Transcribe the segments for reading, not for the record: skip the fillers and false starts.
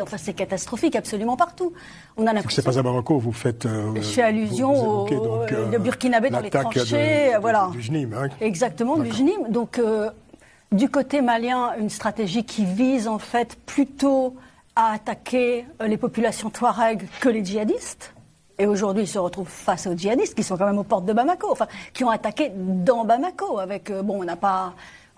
Enfin, c'est catastrophique absolument partout. On a l'impression. C'est pas à Bamako, vous faites. Je fais allusion au Burkinabé dans les tranchées, voilà. Du JNIM, hein. Exactement, du JNIM. Donc, du côté malien, une stratégie qui vise en fait plutôt à attaquer les populations touareg que les djihadistes. Et aujourd'hui, ils se retrouvent face aux djihadistes qui sont quand même aux portes de Bamako, enfin, qui ont attaqué dans Bamako avec,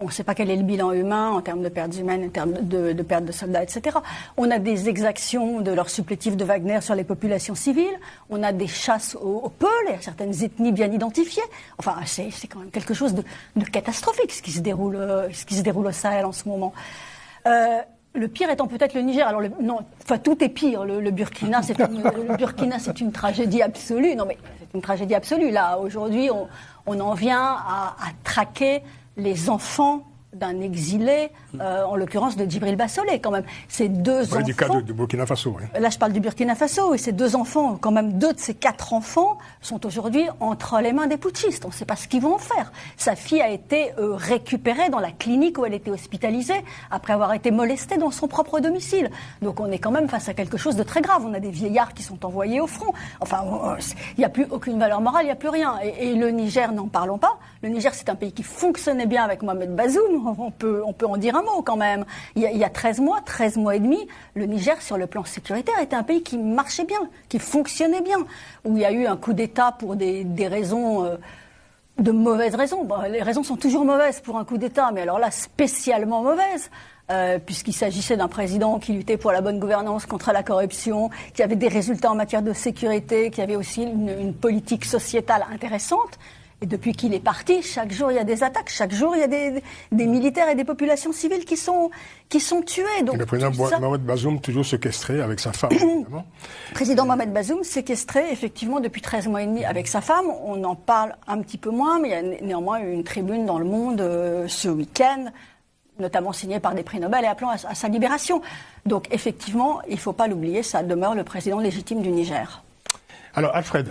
on ne sait pas quel est le bilan humain en termes de pertes humaines, en termes de pertes de soldats, etc. On a des exactions de leurs supplétifs de Wagner sur les populations civiles. On a des chasses aux Peuls et certaines ethnies bien identifiées. Enfin, c'est quand même quelque chose de catastrophique ce qui se déroule au Sahel en ce moment. Le pire étant peut-être le Niger. Alors tout est pire. Le Burkina, c'est une tragédie absolue. Non, mais c'est une tragédie absolue. Là, aujourd'hui, on en vient à traquer les enfants d'un exilé, en l'occurrence de Djibril Bassolé, quand même. Ces deux enfants... du cas du Burkina Faso, oui. Là, je parle du Burkina Faso, et ces deux enfants, quand même, 2 de ces 4 enfants, sont aujourd'hui entre les mains des putschistes. On ne sait pas ce qu'ils vont en faire. Sa fille a été récupérée dans la clinique où elle était hospitalisée, après avoir été molestée dans son propre domicile. Donc on est quand même face à quelque chose de très grave. On a des vieillards qui sont envoyés au front. Enfin, il n'y a plus aucune valeur morale, il n'y a plus rien. Et le Niger, n'en parlons pas. Le Niger, c'est un pays qui fonctionnait bien avec Mohamed Bazoum. On peut en dire un mot quand même. Il y a 13 mois et demi, le Niger, sur le plan sécuritaire, était un pays qui marchait bien, qui fonctionnait bien, où il y a eu un coup d'État pour des raisons, de mauvaises raisons. Bon, les raisons sont toujours mauvaises pour un coup d'État, mais alors là, spécialement mauvaises. Puisqu'il s'agissait d'un président qui luttait pour la bonne gouvernance contre la corruption, qui avait des résultats en matière de sécurité, qui avait aussi une politique sociétale intéressante. Et depuis qu'il est parti, chaque jour il y a des attaques, chaque jour il y a des militaires et des populations civiles qui sont tués. Donc, et le président Mohamed Bazoum toujours séquestré avec sa femme, évidemment. Le président Mohamed Bazoum séquestré effectivement depuis 13 mois et demi avec sa femme. On en parle un petit peu moins, mais il y a néanmoins eu une tribune dans Le Monde ce week-end, notamment signée par des prix Nobel et appelant à sa libération. Donc effectivement, il ne faut pas l'oublier, ça demeure le président légitime du Niger. Alors Alfred,